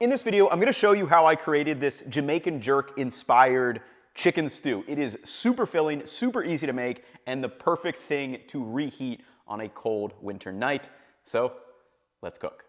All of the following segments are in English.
In this video, I'm going to show you how I created this Jamaican Jerk inspired chicken stew. It is super filling, super easy to make, and the perfect thing to reheat on a cold winter night. So, let's cook.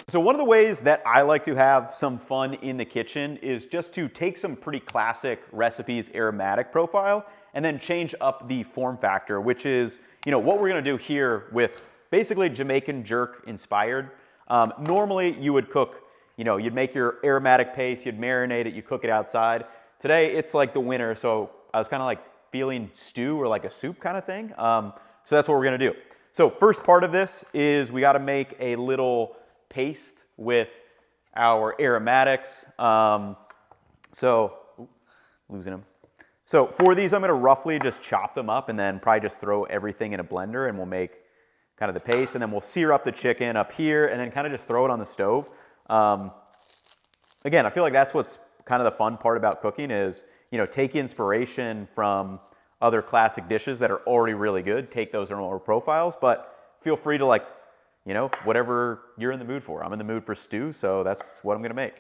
So one of the ways that I like to have some fun in the kitchen is just to take some pretty classic recipes aromatic profile and then change up the form factor, which is, what we're gonna do here with basically Jamaican Jerk inspired. Normally you would cook, you'd make your aromatic paste, you'd marinate it, you cook it outside. Today it's like the winter, so I was kind of like feeling stew or like a soup kind of thing. So that's what we're gonna do. So first part of this is we gotta make a little paste with our aromatics. Losing them. So for these, I'm gonna roughly just chop them up and then probably just throw everything in a blender and we'll make kind of the paste, and then we'll sear up the chicken up here and then kind of just throw it on the stove. Again, I feel like that's what's kind of the fun part about cooking is, take inspiration from other classic dishes that are already really good, take those aroma profiles, but feel free to whatever you're in the mood for. I'm in the mood for stew, so that's what I'm gonna make.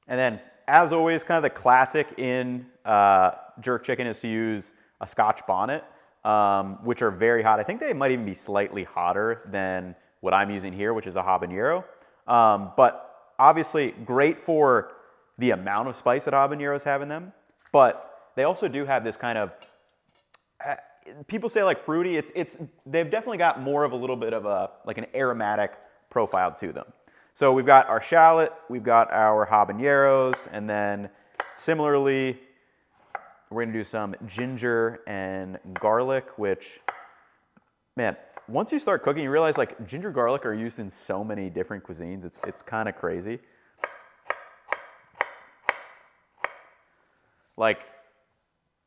And then, as always, kind of the classic in jerk chicken is to use a Scotch bonnet, which are very hot. I think they might even be slightly hotter than what I'm using here, which is a habanero. But obviously great for the amount of spice that habaneros have in them. But they also do have this kind of, people say like fruity, they've definitely got more of a little bit of an aromatic profile to them. So we've got our shallot, we've got our habaneros, and then similarly, we're gonna do some ginger and garlic, which, man, once you start cooking, you realize like ginger and garlic are used in so many different cuisines. It's kind of crazy. Like,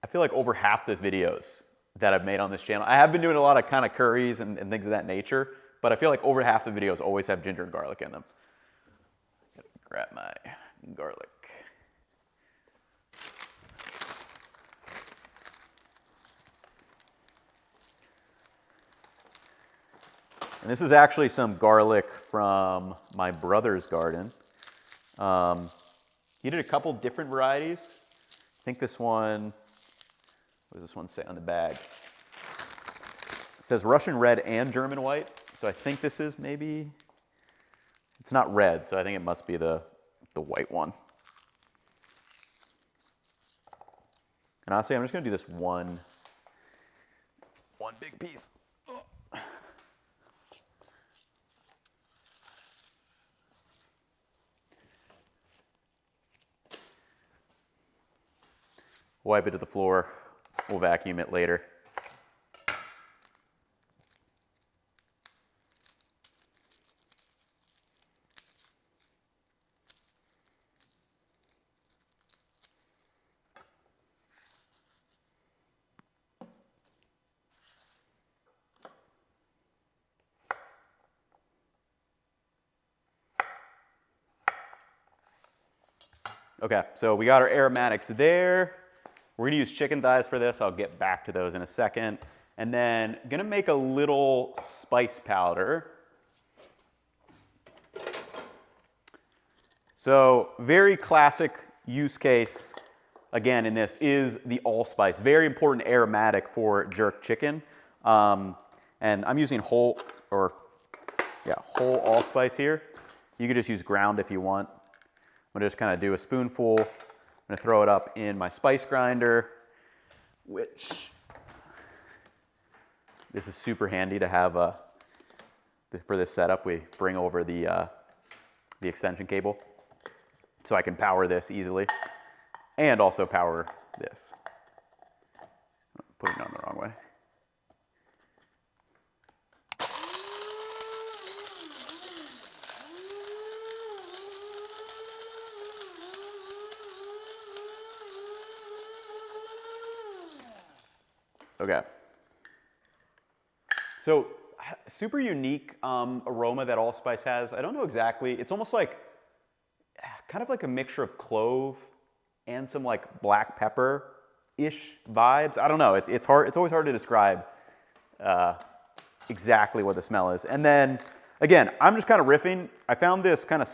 I feel like over half the videos that I've made on this channel, I have been doing a lot of kind of curries and things of that nature, but I feel like over half the videos always have ginger and garlic in them. Gotta grab my garlic. And this is actually some garlic from my brother's garden. He did a couple different varieties. I think this one, what does this one say on the bag? It says Russian red and German white. So I think this is maybe, it's not red, so I think it must be the white one. And honestly, I'm just gonna do this one big piece. Wipe it to the floor. We'll vacuum it later. Okay, so we got our aromatics there. We're gonna use chicken thighs for this. I'll get back to those in a second. And then gonna make a little spice powder. So very classic use case, again, in this is the allspice. Very important aromatic for jerk chicken. And I'm using whole allspice here. You could just use ground if you want. I'm gonna just kind of do a spoonful. I'm gonna throw it up in my spice grinder, which this is super handy to have for this setup. We bring over the extension cable so I can power this easily and also power this. I'm putting it on the wrong way. Okay. So super unique aroma that allspice has. I don't know exactly. It's almost like, kind of like a mixture of clove and some like black pepper-ish vibes. I don't know. It's hard. It's always hard to describe exactly what the smell is. And then again, I'm just kind of riffing. I found this kind of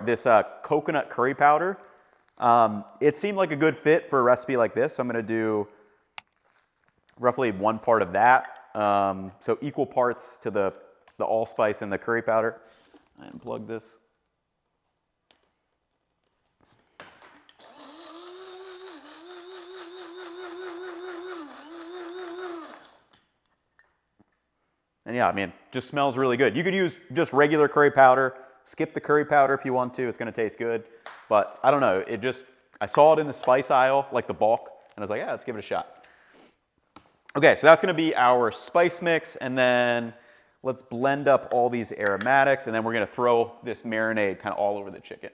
this coconut curry powder. It seemed like a good fit for a recipe like this. So I'm going to do roughly 1 part of that. So equal parts to the allspice and the curry powder. I unplug this. And yeah, I mean, just smells really good. You could use just regular curry powder, skip the curry powder if you want to, it's gonna taste good. But I don't know, I saw it in the spice aisle, like the bulk, and I was like, yeah, let's give it a shot. Okay, so that's gonna be our spice mix, and then let's blend up all these aromatics, and then we're gonna throw this marinade kind of all over the chicken.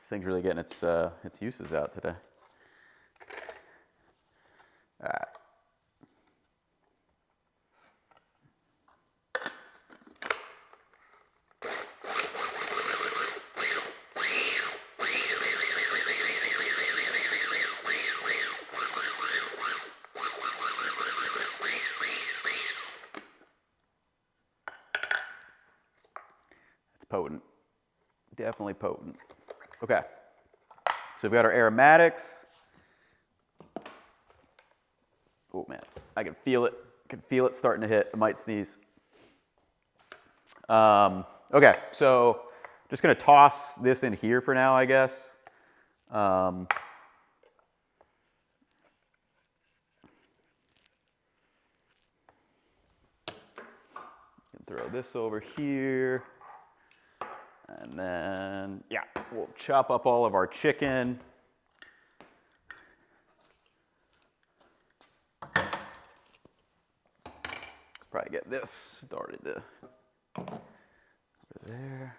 This thing's really getting its uses out today. All right. It's potent. Definitely potent. Okay, so we've got our aromatics. Oh man, I can feel it. I can feel it starting to hit. I might sneeze. Okay, so just gonna toss this in here for now, I guess. Throw this over here. And then, yeah, we'll chop up all of our chicken. Probably get this started over there.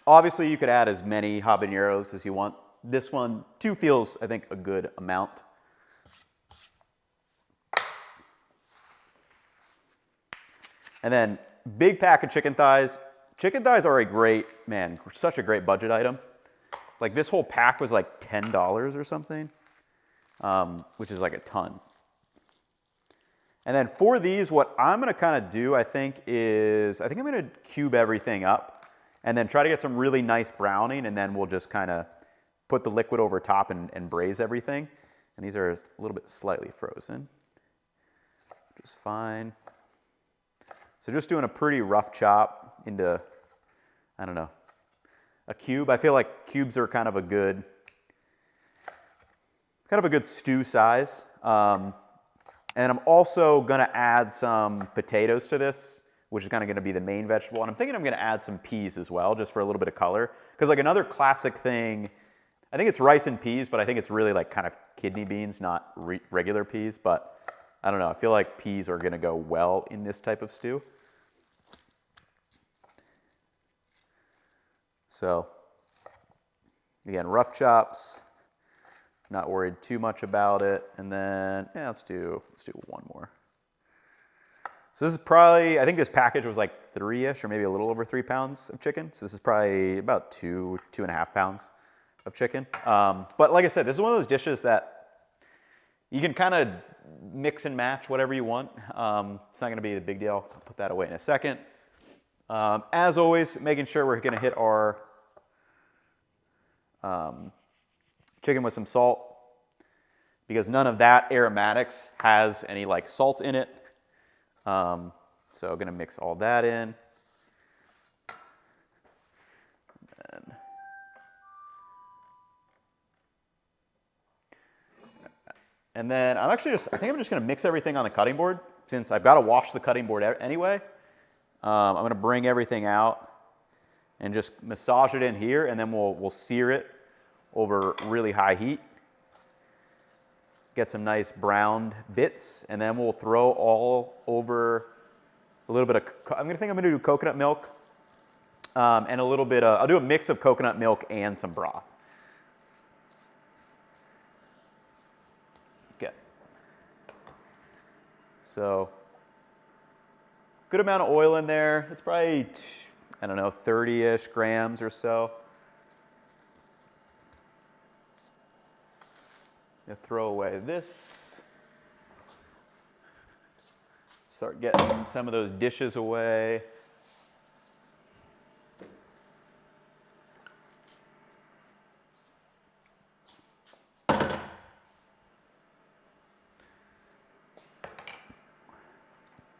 Obviously, you could add as many habaneros as you want. This one, 2 feels, I think, a good amount. And then, big pack of chicken thighs. Chicken thighs are such a great budget item. Like this whole pack was like $10 or something, which is like a ton. And then for these, what I'm gonna kind of do, I think I'm gonna cube everything up and then try to get some really nice browning, and then we'll just kind of put the liquid over top and braise everything. And these are a little bit slightly frozen, which is fine. So just doing a pretty rough chop into, I don't know, a cube. I feel like cubes are kind of a good stew size. And I'm also gonna add some potatoes to this, which is kind of gonna be the main vegetable. And I'm thinking I'm gonna add some peas as well, just for a little bit of color. Because like another classic thing, I think it's rice and peas, but I think it's really like kind of kidney beans, not regular peas. But I don't know, I feel like peas are gonna go well in this type of stew. So, again, rough chops, not worried too much about it. And then, yeah, let's do 1 more. So this is probably, I think this package was like 3-ish or maybe a little over 3 pounds of chicken. So this is probably about 2.5 pounds of chicken. But like I said, this is one of those dishes that you can kind of mix and match whatever you want. It's not gonna be a big deal. I'll put that away in a second. As always, making sure we're gonna hit our chicken with some salt, because none of that aromatics has any like salt in it. So I'm gonna mix all that in. And then I think I'm just gonna mix everything on the cutting board, since I've got to wash the cutting board anyway. I'm gonna bring everything out, and just massage it in here, and then we'll sear it over really high heat. Get some nice browned bits, and then we'll throw all over a little bit of, I'm gonna do coconut milk, and a little bit of, I'll do a mix of coconut milk and some broth. Okay. So, good amount of oil in there. It's probably, I don't know, 30-ish grams or so. Gonna throw away this. Start getting some of those dishes away.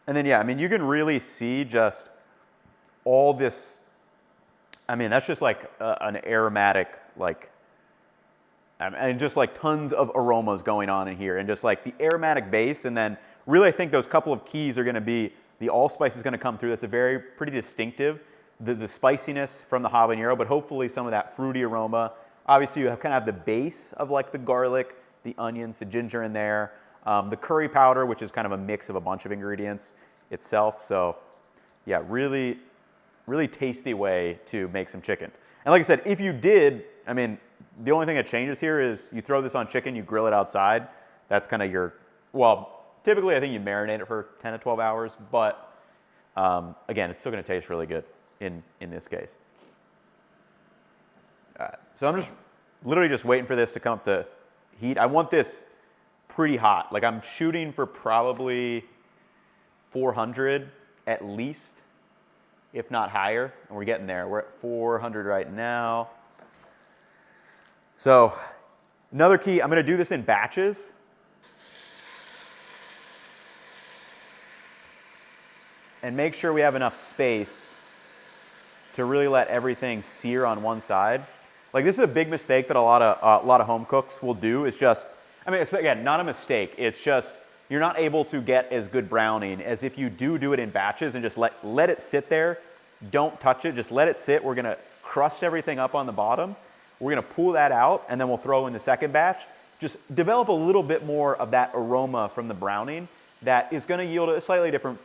And then, yeah, I mean, you can really see just all this, I mean, that's just like an aromatic, like, and just like tons of aromas going on in here, and just like the aromatic base. And then really I think those couple of keys are gonna be, the allspice is gonna come through. That's pretty distinctive, the spiciness from the habanero, but hopefully some of that fruity aroma. Obviously you kind of have the base of like the garlic, the onions, the ginger in there. The curry powder, which is kind of a mix of a bunch of ingredients itself. So yeah, really, really tasty way to make some chicken. And like I said, if you did, I mean, the only thing that changes here is you throw this on chicken, you grill it outside. That's kind of your, well, typically I think you marinate it for 10 to 12 hours, but again, it's still gonna taste really good in this case. So I'm just literally just waiting for this to come up to heat. I want this pretty hot. Like I'm shooting for probably 400 at least, if not higher, and we're getting there. We're at 400 right now. So another key, I'm gonna do this in batches. And make sure we have enough space to really let everything sear on one side. Like this is a big mistake that a lot of home cooks will do, is just, I mean, it's again, not a mistake. It's just, you're not able to get as good browning as if you do it in batches and just let it sit there. Don't touch it, just let it sit. We're gonna crust everything up on the bottom. We're gonna pull that out, and then we'll throw in the second batch. Just develop a little bit more of that aroma from the browning that is gonna yield a slightly different,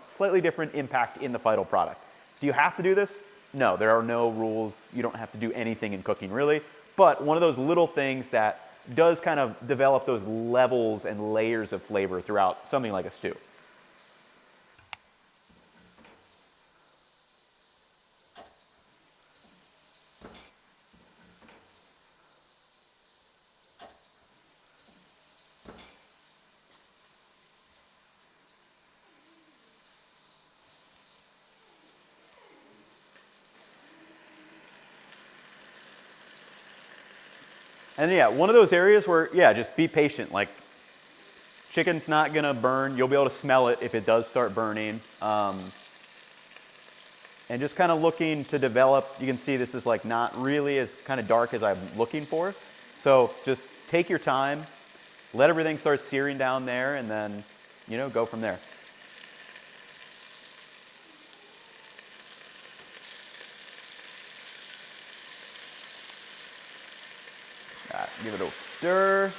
slightly different impact in the final product. Do you have to do this? No, there are no rules. You don't have to do anything in cooking really, but one of those little things that does kind of develop those levels and layers of flavor throughout something like a stew. And yeah, one of those areas where, yeah, just be patient. Like, chicken's not gonna burn. You'll be able to smell it if it does start burning. And just kind of looking to develop, you can see this is like not really as kind of dark as I'm looking for. So just take your time, let everything start searing down there, and then, go from there. Give it a stir.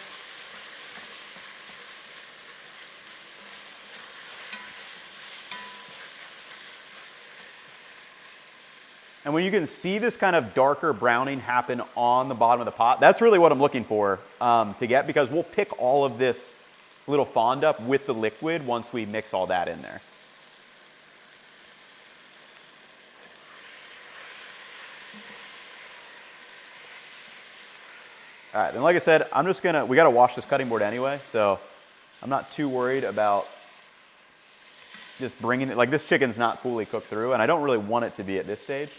And when you can see this kind of darker browning happen on the bottom of the pot, that's really what I'm looking for to get, because we'll pick all of this little fond up with the liquid once we mix all that in there. All right, then like I said, we gotta wash this cutting board anyway, so I'm not too worried about just bringing it, like this chicken's not fully cooked through, and I don't really want it to be at this stage.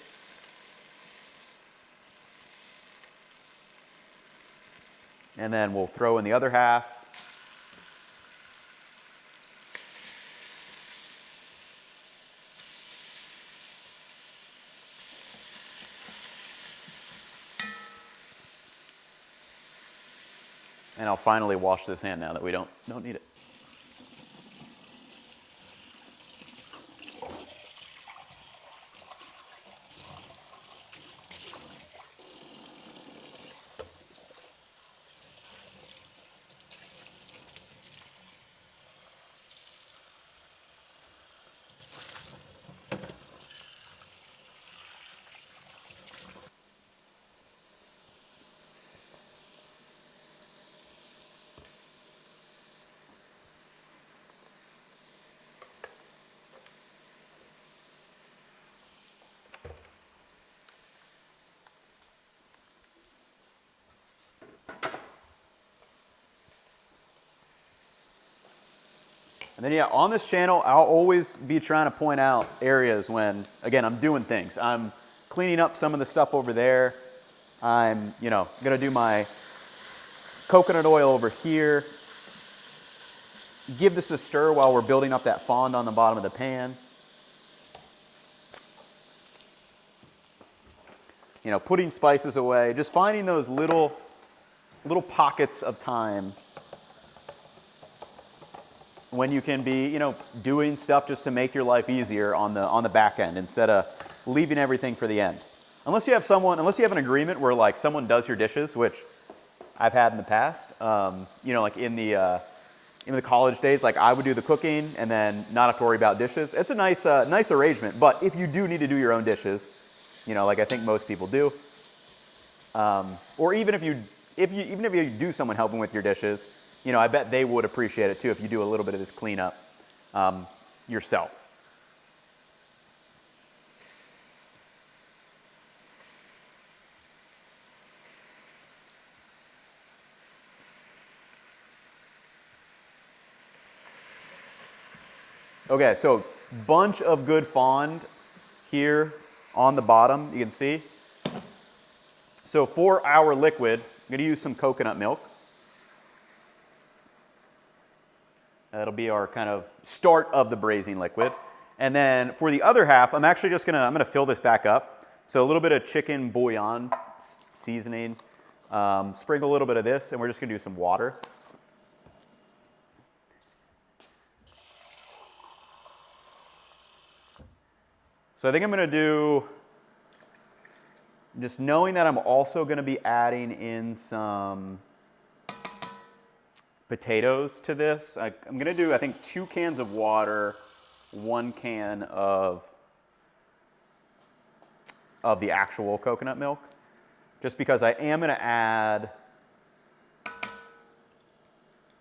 And then we'll throw in the other half. And I'll finally wash this hand now that we don't need it. And then yeah, on this channel, I'll always be trying to point out areas when, again, I'm doing things. I'm cleaning up some of the stuff over there. I'm, gonna do my coconut oil over here. Give this a stir while we're building up that fond on the bottom of the pan. Putting spices away, just finding those little pockets of time when you can be, doing stuff just to make your life easier on the back end instead of leaving everything for the end. Unless you have an agreement where like someone does your dishes, which I've had in the past. Like in the college days, like I would do the cooking and then not have to worry about dishes. It's a nice arrangement. But if you do need to do your own dishes, like I think most people do, or even if you do someone helping with your dishes, I bet they would appreciate it too if you do a little bit of this cleanup yourself. Okay, so bunch of good fond here on the bottom, you can see. So for our liquid, I'm gonna use some coconut milk. That'll be our kind of start of the braising liquid. And then for the other half, I'm gonna fill this back up. So a little bit of chicken bouillon seasoning, sprinkle a little bit of this, and we're just gonna do some water. So I think I'm gonna do, just knowing that I'm also gonna be adding in some potatoes to this. I'm gonna do, I think, 2 cans of water, 1 can of the actual coconut milk, just because I am gonna add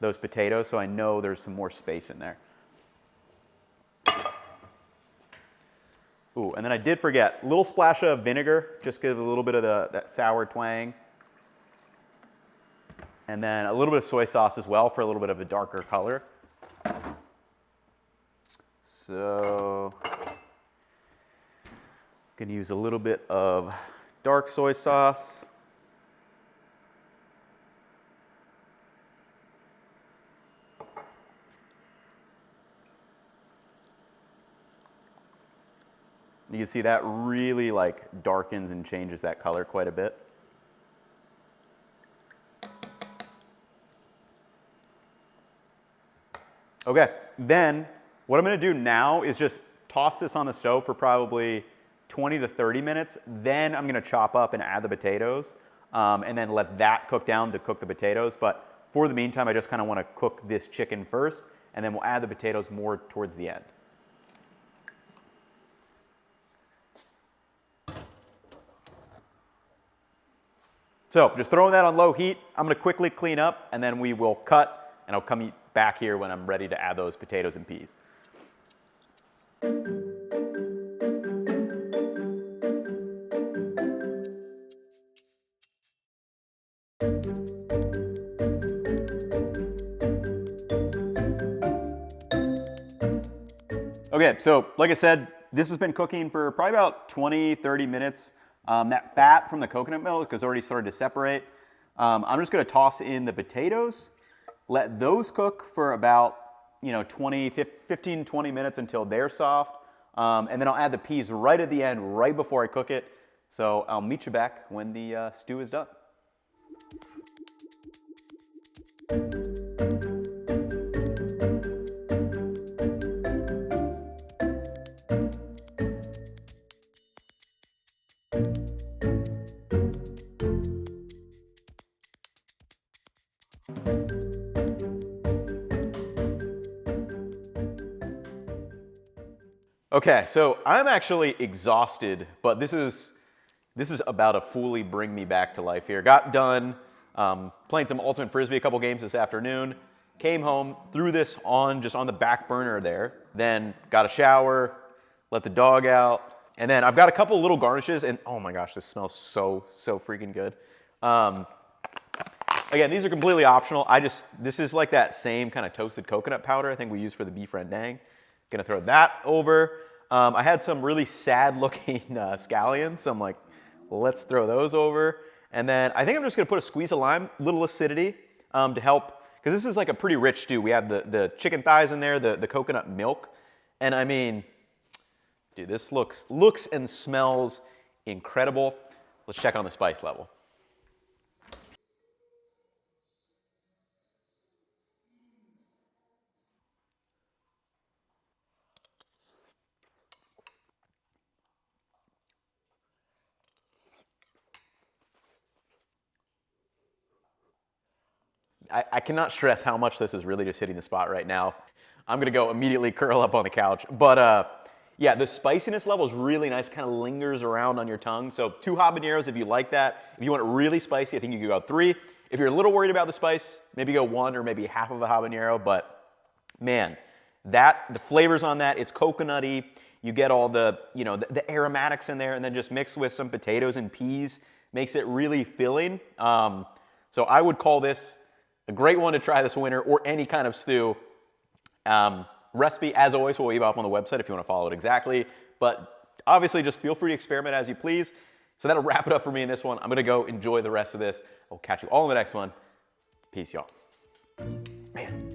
those potatoes, so I know there's some more space in there. Ooh, and then I did forget, a little splash of vinegar, just give a little bit of that sour twang. And then a little bit of soy sauce as well for a little bit of a darker color. So, gonna use a little bit of dark soy sauce. You can see that really like darkens and changes that color quite a bit. Okay, then what I'm gonna do now is just toss this on the stove for probably 20 to 30 minutes. Then I'm gonna chop up and add the potatoes and then let that cook down to cook the potatoes. But for the meantime, I just kind of wanna cook this chicken first, and then we'll add the potatoes more towards the end. So just throwing that on low heat, I'm gonna quickly clean up and then we will cut, and I'll come back here when I'm ready to add those potatoes and peas. Okay, so like I said, this has been cooking for probably about 20, 30 minutes. That fat from the coconut milk has already started to separate. I'm just gonna toss in the potatoes, let those cook for about 15, 20 minutes until they're soft. And then I'll add the peas right at the end, right before I cook it. So I'll meet you back when the stew is done. Okay, so I'm actually exhausted, but this is about to fully bring me back to life here. Got done playing some Ultimate Frisbee, a couple games this afternoon. Came home, threw this on just on the back burner there. Then got a shower, let the dog out, and then I've got a couple little garnishes, and oh my gosh, this smells so freaking good. Again, these are completely optional. This is like that same kind of toasted coconut powder I think we use for the beef rendang. Gonna throw that over. I had some really sad looking scallions, so I'm like, let's throw those over. And then I think I'm just gonna put a squeeze of lime, little acidity to help, because this is like a pretty rich stew. We have the chicken thighs in there, the coconut milk. And I mean, dude, this looks and smells incredible. Let's check on the spice level. I cannot stress how much this is really just hitting the spot right now. I'm gonna go immediately curl up on the couch. But yeah, the spiciness level is really nice, kind of lingers around on your tongue. So 2 habaneros if you like that. If you want it really spicy, I think you could go 3. If you're a little worried about the spice, maybe go 1 or maybe half of a habanero. But man, the flavors on that, it's coconutty. You get all the, the aromatics in there, and then just mixed with some potatoes and peas makes it really filling. So I would call this a great one to try this winter, or any kind of stew. Recipe, as always, will leave up on the website if you want to follow it exactly. But obviously, just feel free to experiment as you please. So that'll wrap it up for me in this one. I'm going to go enjoy the rest of this. I'll catch you all in the next one. Peace, y'all. Man.